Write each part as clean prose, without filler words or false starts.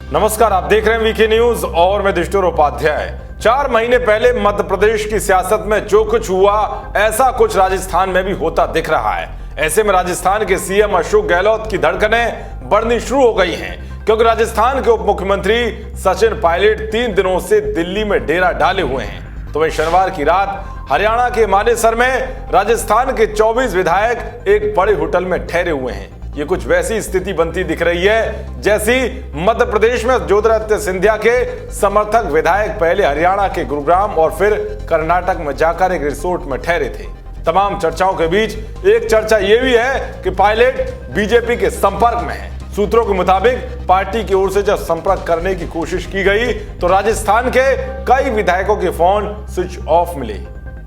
नमस्कार, आप देख रहे हैं वीके न्यूज और मैं दिष्टुर उपाध्याय। 4 महीने पहले मध्य प्रदेश की सियासत में जो कुछ हुआ, ऐसा कुछ राजस्थान में भी होता दिख रहा है। ऐसे में राजस्थान के सीएम अशोक गहलोत की धड़कनें बढ़नी शुरू हो गई हैं, क्योंकि राजस्थान के उप मुख्यमंत्री सचिन पायलट 3 दिनों से दिल्ली में डेरा डाले हुए हैं। तो वहीं शनिवार की रात हरियाणा के मानेसर में राजस्थान के 24 विधायक एक बड़े होटल में ठहरे हुए हैं। ये कुछ वैसी स्थिति बनती दिख रही है जैसी मध्य प्रदेश में ज्योतिरादित्य सिंधिया के समर्थक विधायक पहले हरियाणा के गुरुग्राम और फिर कर्नाटक में जाकर एक रिसोर्ट में ठहरे थे। तमाम चर्चाओं के बीच एक चर्चा ये भी है कि पायलट बीजेपी के संपर्क में है। सूत्रों के मुताबिक पार्टी की ओर से जब संपर्क करने की कोशिश की गई तो राजस्थान के कई विधायकों के फोन स्विच ऑफ मिले।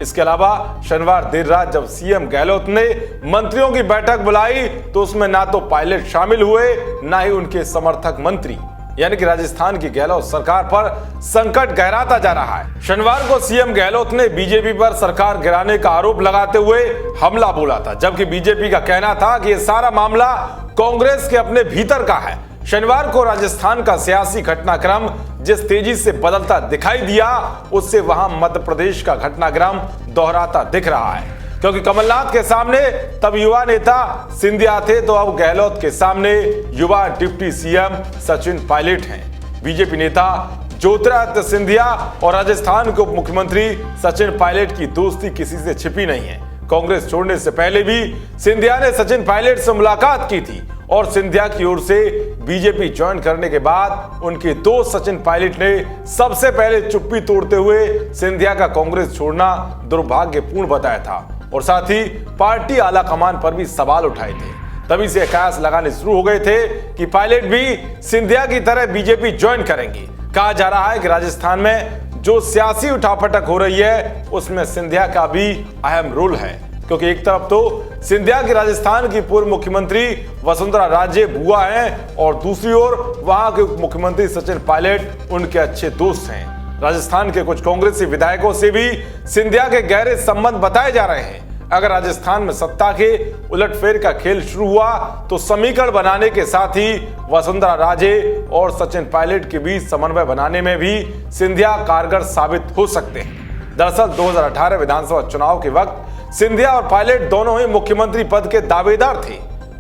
इसके अलावा शनिवार देर रात जब सीएम गहलोत ने मंत्रियों की बैठक बुलाई तो उसमें ना तो पायलट शामिल हुए, ना ही उनके समर्थक मंत्री। यानी कि राजस्थान की गहलोत सरकार पर संकट गहराता जा रहा है। शनिवार को सीएम गहलोत ने बीजेपी पर सरकार गिराने का आरोप लगाते हुए हमला बोला था, जबकि बीजेपी का कहना था कि यह सारा मामला कांग्रेस के अपने भीतर का है। शनिवार को राजस्थान का सियासी घटनाक्रम जिस तेजी से बदलता दिखाई दिया, उससे वहां मध्य प्रदेश का घटनाक्रम दोहराता दिख रहा है, क्योंकि कमलनाथ के सामने तब युवा नेता सिंधिया थे, तो अब गहलोत के सामने युवा डिप्टी सीएम सचिन पायलट हैं। बीजेपी नेता ज्योतिरादित्य सिंधिया और राजस्थान के उप मुख्यमंत्री सचिन पायलट की दोस्ती किसी से छिपी नहीं है। कांग्रेस छोड़ने से पहले भी सिंधिया ने सचिन पायलट से मुलाकात की थी और सिंधिया की ओर से बीजेपी ज्वाइन करने के बाद उनके दोस्त सचिन पायलट ने सबसे पहले चुप्पी तोड़ते हुए सिंधिया का कांग्रेस छोड़ना दुर्भाग्यपूर्ण बताया था और साथ ही पार्टी आला कमान पर भी सवाल उठाए थे। तभी से कयास लगाने शुरू हो गए थे कि पायलट भी सिंधिया की तरह बीजेपी ज्वाइन करेंगे। कहा जा रहा है कि राजस्थान में जो सियासी उठापटक हो रही है उसमें सिंधिया का भी अहम रोल है, क्योंकि एक तरफ तो सिंधिया की राजस्थान की पूर्व मुख्यमंत्री वसुंधरा राजे बुआ हैं और दूसरी ओर वहां के उप मुख्यमंत्री सचिन पायलट उनके अच्छे दोस्त हैं। राजस्थान के कुछ कांग्रेसी विधायकों से भी सिंधिया के गहरे संबंध बताए जा रहे हैं। अगर राजस्थान में सत्ता के उलटफेर का खेल शुरू हुआ तो समीकरण बनाने के साथ ही वसुंधरा राजे और सचिन पायलट के बीच समन्वय बनाने में भी सिंधिया कारगर साबित हो सकते हैं। दरअसल 2018 विधानसभा चुनाव के वक्त सिंधिया और पायलट दोनों ही मुख्यमंत्री पद के दावेदार थे,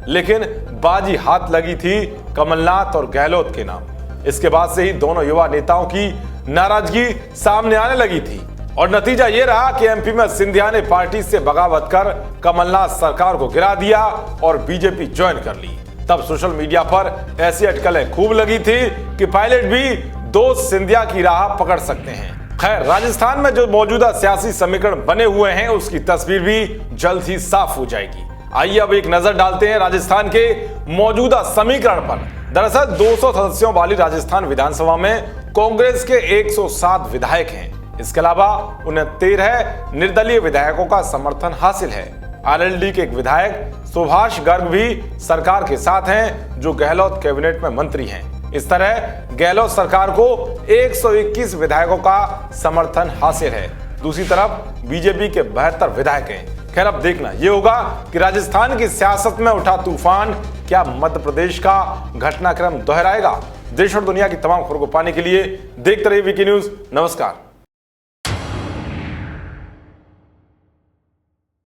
लेकिन बाजी हाथ लगी थी कमलनाथ और गहलोत के नाम। इसके बाद से ही दोनों युवा नेताओं की नाराजगी सामने आने लगी थी और नतीजा यह रहा कि एमपी में सिंधिया ने पार्टी से बगावत कर कमलनाथ सरकार को गिरा दिया और बीजेपी ज्वाइन कर ली। तब सोशल मीडिया पर ऐसी अटकलें खूब लगी थी कि पायलट भी दोस्त सिंधिया की राह पकड़ सकते हैं। खैर, राजस्थान में जो मौजूदा सियासी समीकरण बने हुए हैं उसकी तस्वीर भी जल्द ही साफ हो जाएगी। आइए अब एक नजर डालते हैं राजस्थान के मौजूदा समीकरण पर। दरअसल 200 सदस्यों वाली राजस्थान विधानसभा में कांग्रेस के 107 विधायक हैं। इसके अलावा उन्हें 13 निर्दलीय विधायकों का समर्थन हासिल है। आरएलडी के एक विधायक सुभाष गर्ग भी सरकार के साथ हैं, जो गहलोत कैबिनेट में मंत्री हैं। इस तरह गहलोत सरकार को 121 विधायकों का समर्थन हासिल है। दूसरी तरफ बीजेपी के 72 विधायक हैं। खैर, अब देखना यह होगा कि राजस्थान की सियासत में उठा तूफान क्या मध्य प्रदेश का घटनाक्रम दोहराएगा। देश और दुनिया की तमाम खबरों को पाने के लिए देखते रहिए वीके न्यूज। नमस्कार।